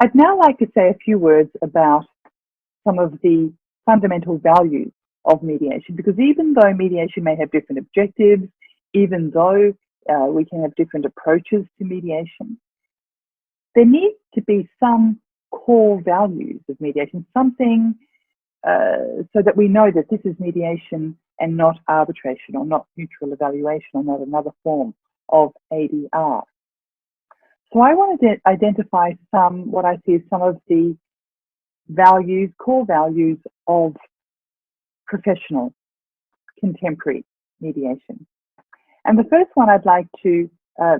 I'd now like to say a few words about some of the fundamental values of mediation, because even though mediation may have different objectives, even though we can have different approaches to mediation, there needs to be some core values of mediation, something so that we know that this is mediation and not arbitration, or not neutral evaluation, or not another form of ADR. So I wanted to identify what I see as some of the values, core values of professional contemporary mediation. And the first one I'd like to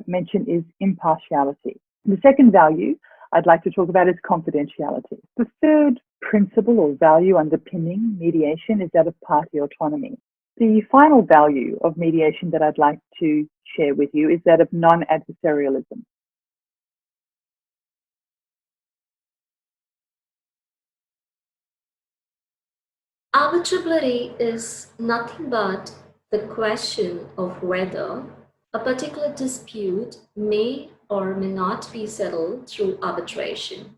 mention is impartiality. The second value I'd like to talk about is confidentiality. The third principle or value underpinning mediation is that of party autonomy. The final value of mediation that I'd like to share with you is that of non-adversarialism. Arbitrability is nothing but the question of whether a particular dispute may or may not be settled through arbitration.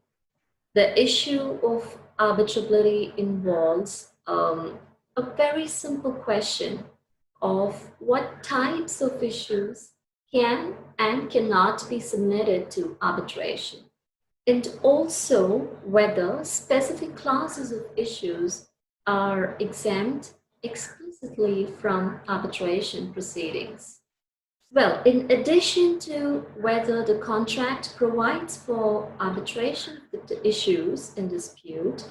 The issue of arbitrability involves a very simple question of what types of issues can and cannot be submitted to arbitration, and also whether specific classes of issues are exempt explicitly from arbitration proceedings. Well, in addition to whether the contract provides for arbitration of the issues in dispute,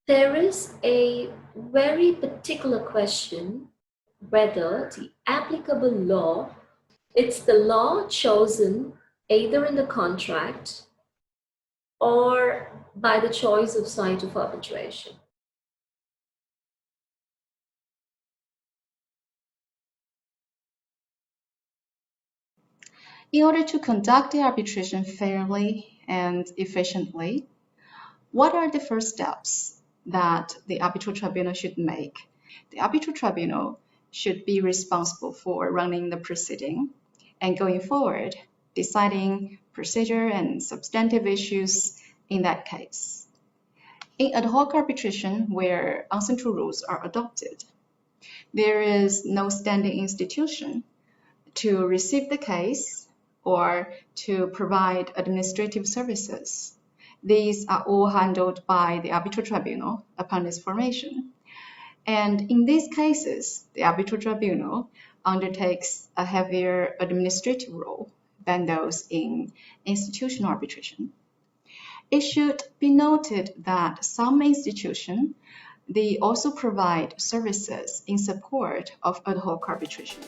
there is a very particular question whether the applicable law, it's the law chosen either in the contract or by the choice of site of arbitration. In order to conduct the arbitration fairly and efficiently, what are the first steps that the Arbitral Tribunal should make? The Arbitral Tribunal should be responsible for running the proceeding and going forward, deciding procedure and substantive issues in that case. In ad hoc arbitration, where uncentralized rules are adopted, there is no standing institution to receive the case or to provide administrative services. These are all handled by the Arbitral Tribunal upon its formation. And in these cases, the Arbitral Tribunal undertakes a heavier administrative role than those in institutional arbitration. It should be noted that some institutions, they also provide services in support of ad hoc arbitration.